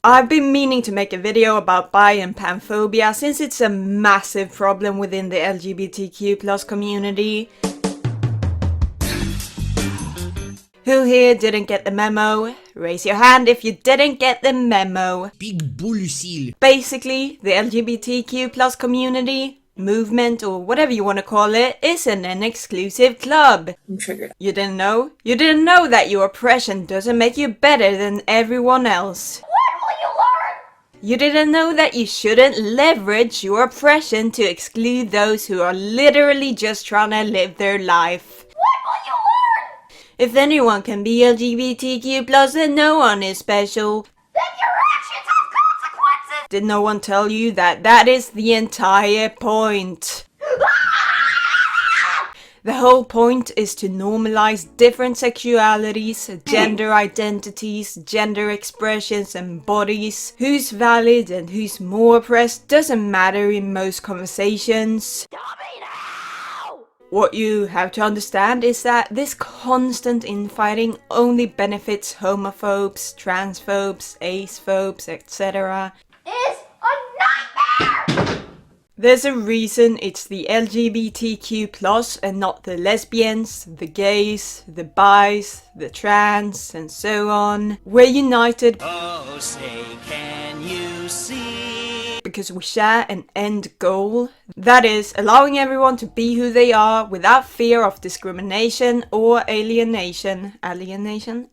I've been meaning to make a video about bi and panphobia since it's a massive problem within the LGBTQ+ community. Who here didn't get the memo? Raise your hand if you didn't get the memo. Big bullshit. Basically, the LGBTQ+ community, movement, or whatever you want to call it, isn't an exclusive club. I'm triggered. You didn't know? You didn't know that your oppression doesn't make you better than everyone else. When will you learn? You didn't know that you shouldn't leverage your oppression to exclude those who are literally just trying to live their life. When will you learn? If anyone can be LGBTQ+, then no one is special. Then your actions have consequences! Did no one tell you that that is the entire point? The whole point is to normalize different sexualities, gender identities, gender expressions and bodies. Who's valid and who's more oppressed doesn't matter in most conversations. Tell me now! What you have to understand is that this constant infighting only benefits homophobes, transphobes, acephobes, etc. Is a nightmare! There's a reason it's the LGBTQ+ and not the lesbians, the gays, the bis, the trans, and so on. We're united Oh, say, can you see? because we share an end goal. That is, allowing everyone to be who they are without fear of discrimination or alienation. Alienation?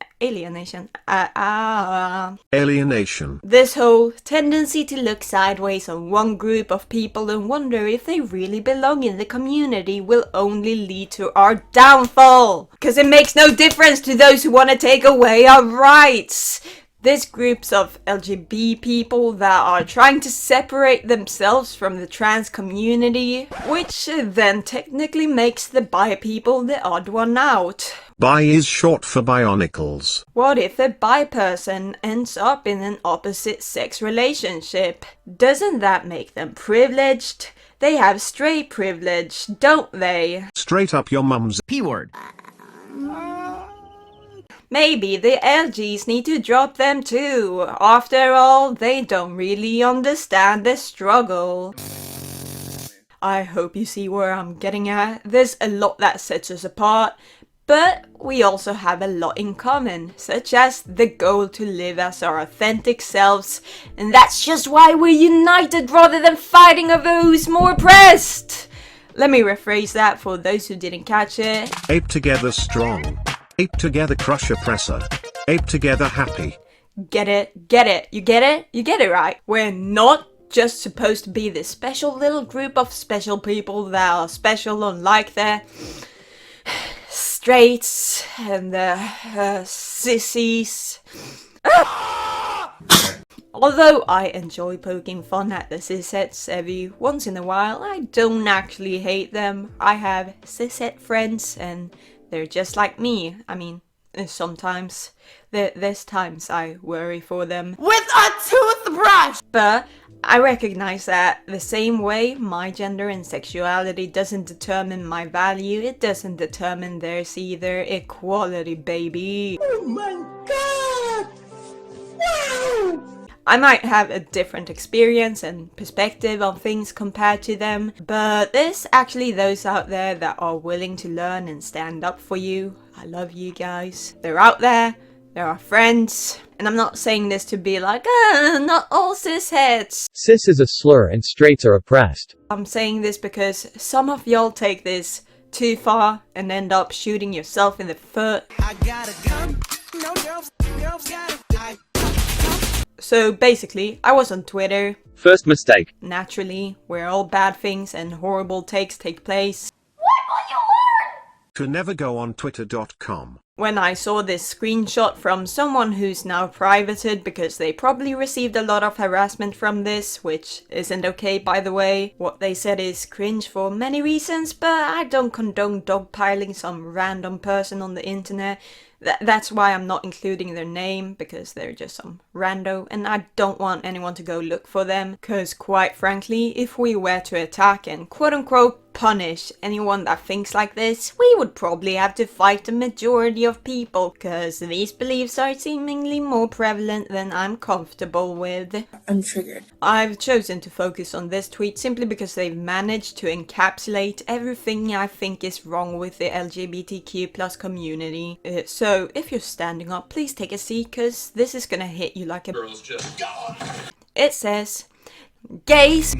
This whole tendency to look sideways on one group of people and wonder if they really belong in the community will only lead to our downfall. Because it makes no difference to those who want to take away our rights. There's groups of LGBT people that are trying to separate themselves from the trans community, which then technically makes the bi people the odd one out. Bi is short for bionicles. What if a bi person ends up in an opposite sex relationship? Doesn't that make them privileged? They have straight privilege, don't they? Straight up your mum's P-word. Maybe the LGs need to drop them too. After all, they don't really understand the struggle. I hope you see where I'm getting at. There's a lot that sets us apart, but we also have a lot in common, such as the goal to live as our authentic selves, and that's just why we're united rather than fighting over who's more oppressed. Let me rephrase that for those who didn't catch it. ape together strong. Ape together crush oppressor. Ape together happy. Get it? Get it? You get it? You get it right. We're not just supposed to be this special little group of special people that are special unlike the straights and the sissies. Although I enjoy poking fun at the cisheads every once in a while, I don't actually hate them. I have cishet friends and they're just like me. I mean, sometimes. There's times I worry for them. With a toothbrush! But I recognize that the same way my gender and sexuality doesn't determine my value, it doesn't determine theirs either. Equality, baby. Oh my god! Wow! I might have a different experience and perspective on things compared to them, but there's actually those out there that are willing to learn and stand up for you. I love you guys. They're out there, they're our friends, and I'm not saying this to be like, not all cisheads. Cis is a slur and straights are oppressed. I'm saying this because some of y'all take this too far and end up shooting yourself in the foot. I got a gun. No girls got it. So basically, I was on Twitter. First mistake. Naturally, where all bad things and horrible takes take place. When will you learn? To never go on twitter.com. When I saw this screenshot from someone who's now privated because they probably received a lot of harassment from this, which isn't okay by the way. What they said is cringe for many reasons, but I don't condone dogpiling some random person on the internet. That's why I'm not including their name, because they're just some rando, and I don't want anyone to go look for them, because quite frankly, if we were to attack and quote-unquote punish anyone that thinks like this, we would probably have to fight the majority of people, because these beliefs are seemingly more prevalent than I'm comfortable with. I'm triggered. I've chosen to focus on this tweet simply because they've managed to encapsulate everything I think is wrong with the LGBTQ plus community. So if you're standing up, please take a seat, because this is gonna hit you like a... It says, gays,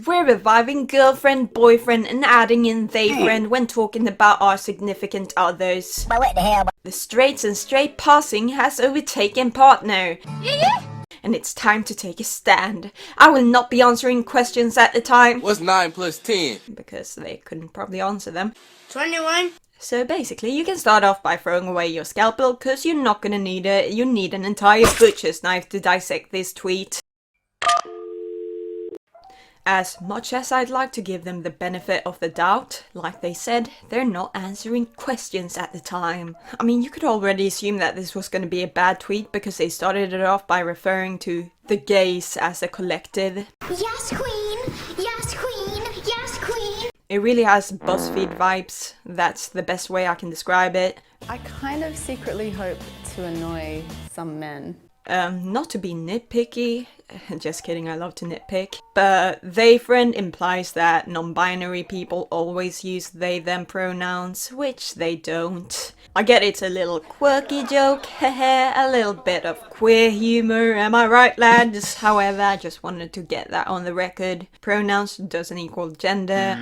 we're reviving girlfriend, boyfriend, and adding in they friend when talking about our significant others. The straights and straight passing has overtaken partner. And it's time to take a stand. I will not be answering questions at the time. What's 9 plus 10? Because they couldn't probably answer them. 21. So basically, you can start off by throwing away your scalpel, because you're not gonna need it. You need an entire butcher's knife to dissect this tweet. As much as I'd like to give them the benefit of the doubt, like they said, they're not answering questions at the time. I mean, you could already assume that this was going to be a bad tweet because they started it off by referring to the gays as a collective. Yes, queen! Yes, queen! Yes, queen! It really has BuzzFeed vibes. That's the best way I can describe it. I kind of secretly hope to annoy some men. Not to be nitpicky, just kidding, I love to nitpick, but they friend implies that non-binary people always use they them pronouns, which they don't. I get it's a little quirky joke, hehe, a little bit of queer humor, am I right lads? However, I just wanted to get that on the record. Pronouns doesn't equal gender.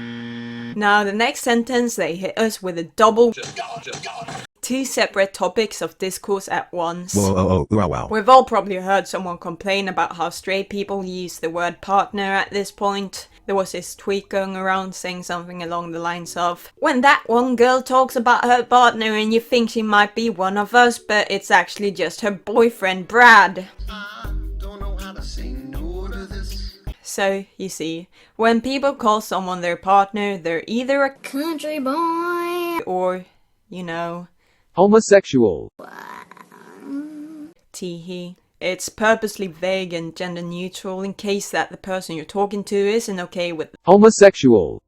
Now the next sentence, they hit us with a double... Two separate topics of discourse at once. Whoa, wow. We've all probably heard someone complain about how straight people use the word partner at this point. There was this tweet going around saying something along the lines of, when that one girl talks about her partner and you think she might be one of us, but it's actually just her boyfriend Brad. Don't know how to say no to this. So, you see, when people call someone their partner, they're either a Country boy. or, you know... Homosexual. Teehee. It's purposely vague and gender neutral in case that the person you're talking to isn't okay with Homosexual.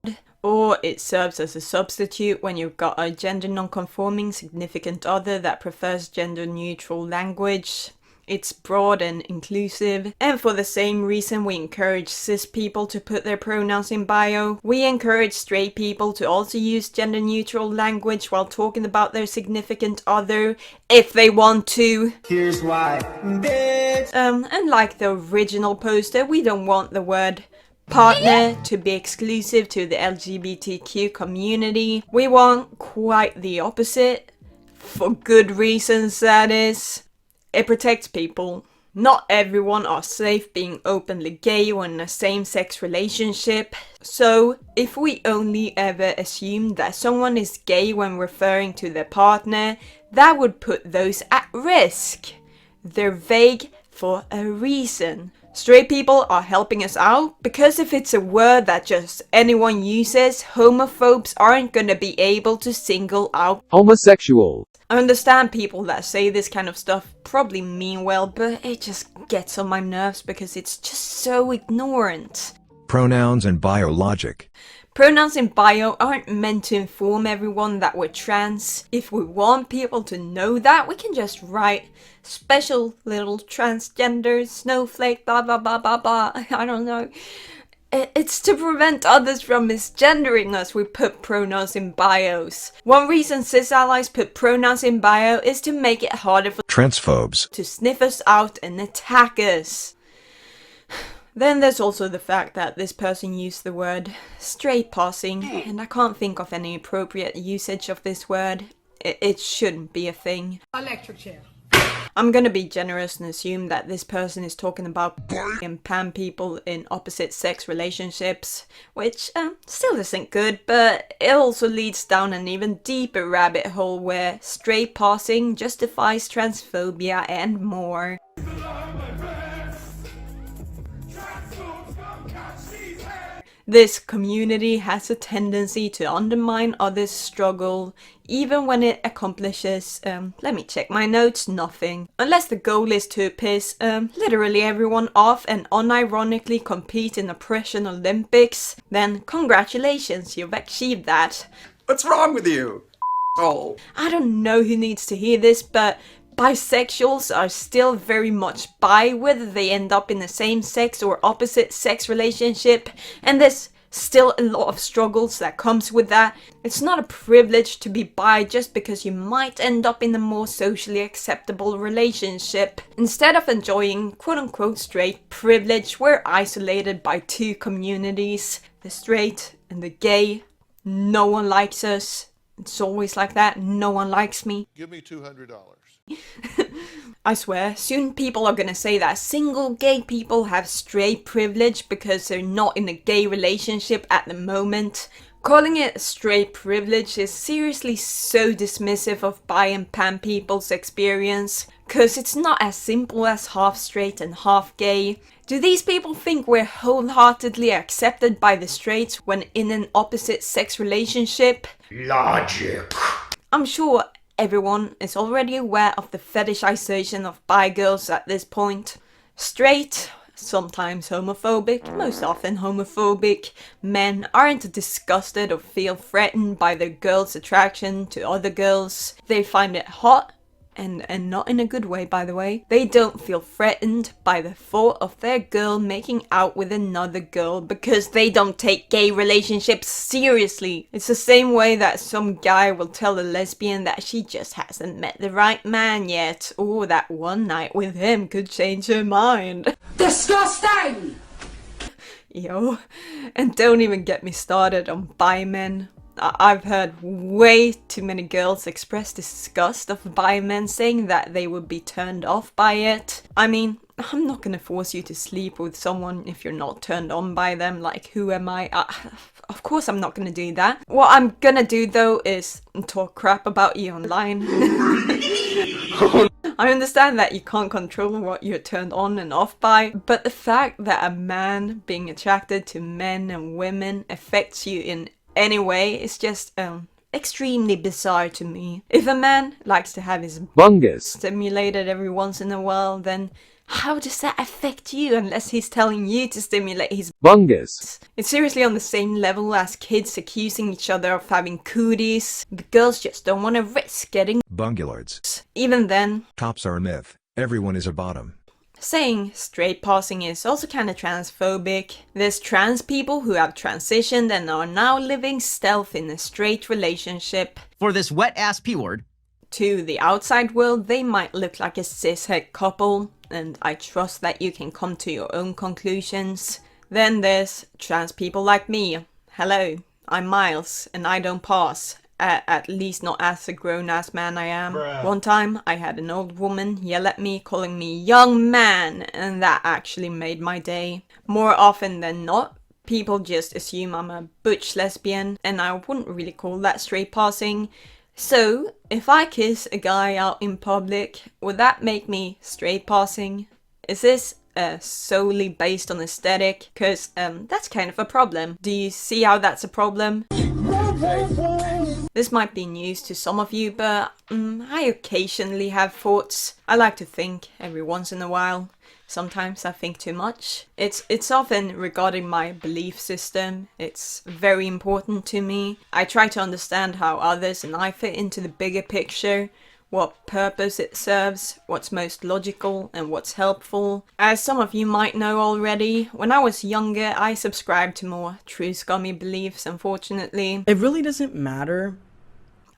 or it serves as a substitute when you've got a gender non-conforming significant other that prefers gender neutral language. It's broad and inclusive, and for the same reason we encourage cis people to put their pronouns in bio, we encourage straight people to also use gender neutral language while talking about their significant other, if they want to. Here's why, bitch. And like the original poster, we don't want the word partner to be exclusive to the LGBTQ community. We want quite the opposite. For good reasons, that is. It protects people. Not everyone are safe being openly gay or in a same-sex relationship. So, if we only ever assume that someone is gay when referring to their partner, that would put those at risk. They're vague for a reason. Straight people are helping us out because if it's a word that just anyone uses, homophobes aren't gonna be able to single out Homosexual. I understand people that say this kind of stuff probably mean well, but it just gets on my nerves because it's just so ignorant. Pronouns and biologic. Pronouns in bio aren't meant to inform everyone that we're trans. If we want people to know that, we can just write special little transgender snowflake blah blah blah blah blah. I don't know. It's to prevent others from misgendering us we put pronouns in bios. One reason cis allies put pronouns in bio is to make it harder for Transphobes. to sniff us out and attack us. Then there's also the fact that this person used the word straight passing, and I can't think of any appropriate usage of this word. It shouldn't be a thing. Electric chair. I'm gonna be generous and assume that this person is talking about and pan people in opposite sex relationships, which still isn't good, but it also leads down an even deeper rabbit hole where straight passing justifies transphobia and more. This community has a tendency to undermine others' struggle, even when it accomplishes, let me check my notes, nothing. Unless the goal is to piss literally everyone off and unironically compete in oppression Olympics, then congratulations, you've achieved that. What's wrong with you? Oh. I don't know who needs to hear this, but bisexuals are still very much bi, whether they end up in a same-sex or opposite-sex relationship, and there's still a lot of struggles that comes with that. It's not a privilege to be bi just because you might end up in a more socially acceptable relationship. Instead of enjoying quote-unquote straight privilege, we're isolated by two communities, the straight and the gay. No one likes us. It's always like that. No one likes me. Give me $200. I swear, soon people are gonna say that single gay people have straight privilege because they're not in a gay relationship at the moment. Calling it straight privilege is seriously so dismissive of bi and pan people's experience, cause it's not as simple as half straight and half gay. Do these people think we're wholeheartedly accepted by the straights when in an opposite sex relationship? Logic. I'm sure everyone is already aware of the fetishization of bi girls at this point. Straight, sometimes homophobic, most often homophobic, men aren't disgusted or feel threatened by their girls' attraction to other girls. They find it hot, and not in a good way, by the way. They don't feel threatened by the thought of their girl making out with another girl because they don't take gay relationships seriously. It's the same way that some guy will tell a lesbian that she just hasn't met the right man yet, or that one night with him could change her mind. Disgusting! Yo, and don't even get me started on bi men. I've heard way too many girls express disgust of bi men, saying that they would be turned off by it. I mean, I'm not gonna force you to sleep with someone if you're not turned on by them, like who am I? Of course I'm not gonna do that. What I'm gonna do though is talk crap about you online. I understand that you can't control what you're turned on and off by, but the fact that a man being attracted to men and women affects you in any way is just extremely bizarre to me. If a man likes to have his bungus stimulated every once in a while, then how does that affect you unless he's telling you to stimulate his bungus? It's seriously on the same level as kids accusing each other of having cooties. The girls just don't want to risk getting bungulords. Even then, Cops are a myth. Everyone is a bottom. saying straight passing is also kinda transphobic. There's trans people who have transitioned and are now living stealth in a straight relationship. For this wet-ass P-word. To the outside world, they might look like a cishet couple, and I trust that you can come to your own conclusions. Then there's trans people like me. Hello, I'm Miles, and I don't pass. At least not as a grown-ass man I am. Bruh. One time, I had an old woman yell at me, calling me young man, and that actually made my day. More often than not, people just assume I'm a butch lesbian, and I wouldn't really call that straight passing. So, if I kiss a guy out in public, would that make me straight passing? Is this solely based on aesthetic? Cause that's kind of a problem. Do you see how that's a problem? This might be news to some of you, but I occasionally have thoughts. I like to think every once in a while. Sometimes I think too much. It's often regarding my belief system. It's very important to me. I try to understand how others and I fit into the bigger picture, what purpose it serves, what's most logical and what's helpful. As some of you might know already, when I was younger I subscribed to more true scummy beliefs, unfortunately. It really doesn't matter.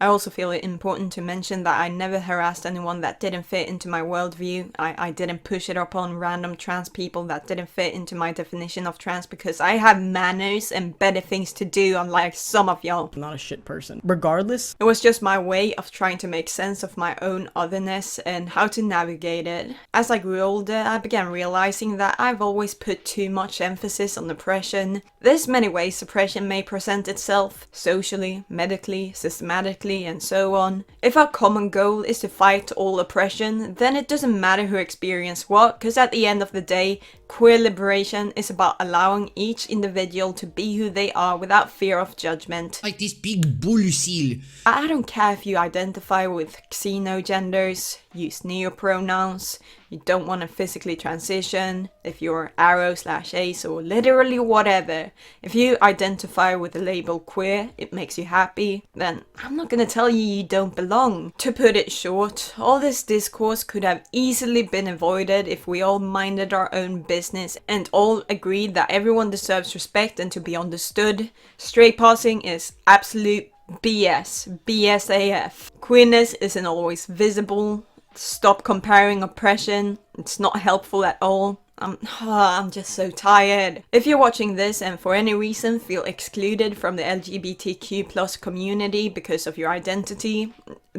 I also feel it important to mention that I never harassed anyone that didn't fit into my worldview. I didn't push it upon random trans people that didn't fit into my definition of trans because I have manners and better things to do, unlike some of y'all. I'm not a shit person. Regardless. It was just my way of trying to make sense of my own otherness and how to navigate it. As I grew older, I began realizing that I've always put too much emphasis on oppression. There's many ways oppression may present itself. Socially, medically, systematically, economically and so on. If our common goal is to fight all oppression, then it doesn't matter who experiences what, because at the end of the day, queer liberation is about allowing each individual to be who they are without fear of judgment. Like this big bullshit. I don't care if you identify with xenogenders, use neopronouns, you don't want to physically transition, if you're aro/ace or literally whatever. If you identify with the label queer, it makes you happy, then I'm not gonna tell you you don't belong. To put it short, all this discourse could have easily been avoided if we all minded our own business and all agreed that everyone deserves respect and to be understood. Straight passing is absolute BS. BS AF. Queerness isn't always visible. Stop comparing oppression. It's not helpful at all. I'm just so tired. If you're watching this and for any reason feel excluded from the LGBTQ+ community because of your identity,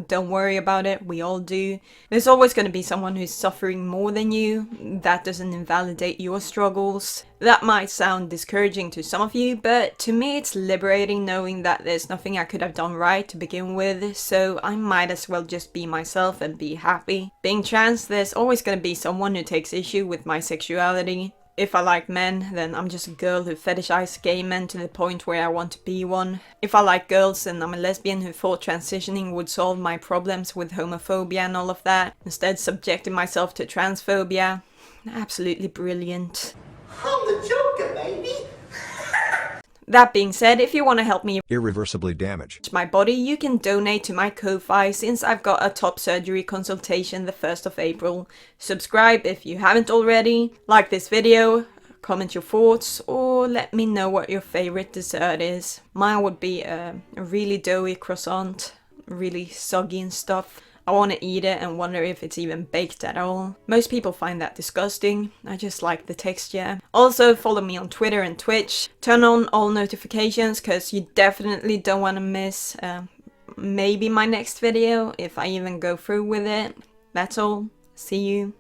don't worry about it, we all do. There's always going to be someone who's suffering more than you. That doesn't invalidate your struggles. That might sound discouraging to some of you, but to me it's liberating knowing that there's nothing I could have done right to begin with, so I might as well just be myself and be happy. Being trans, there's always going to be someone who takes issue with my sexuality. If I like men, then I'm just a girl who fetishizes gay men to the point where I want to be one. If I like girls, then I'm a lesbian who thought transitioning would solve my problems with homophobia and all of that, instead subjecting myself to transphobia. Absolutely brilliant. I'm the Joker, baby. That being said, if you want to help me Irreversibly damaged. my body, you can donate to my Ko-Fi since I've got a top surgery consultation the 1st of April. Subscribe if you haven't already, like this video, comment your thoughts, or let me know what your favorite dessert is. Mine would be a really doughy croissant, really soggy and stuff. I want to eat it and wonder if it's even baked at all. Most people find that disgusting. I just like the texture. Also, follow me on Twitter and Twitch. Turn on all notifications because you definitely don't want to miss maybe my next video if I even go through with it. That's all. See you.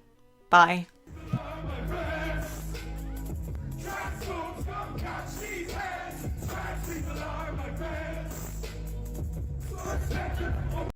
Bye.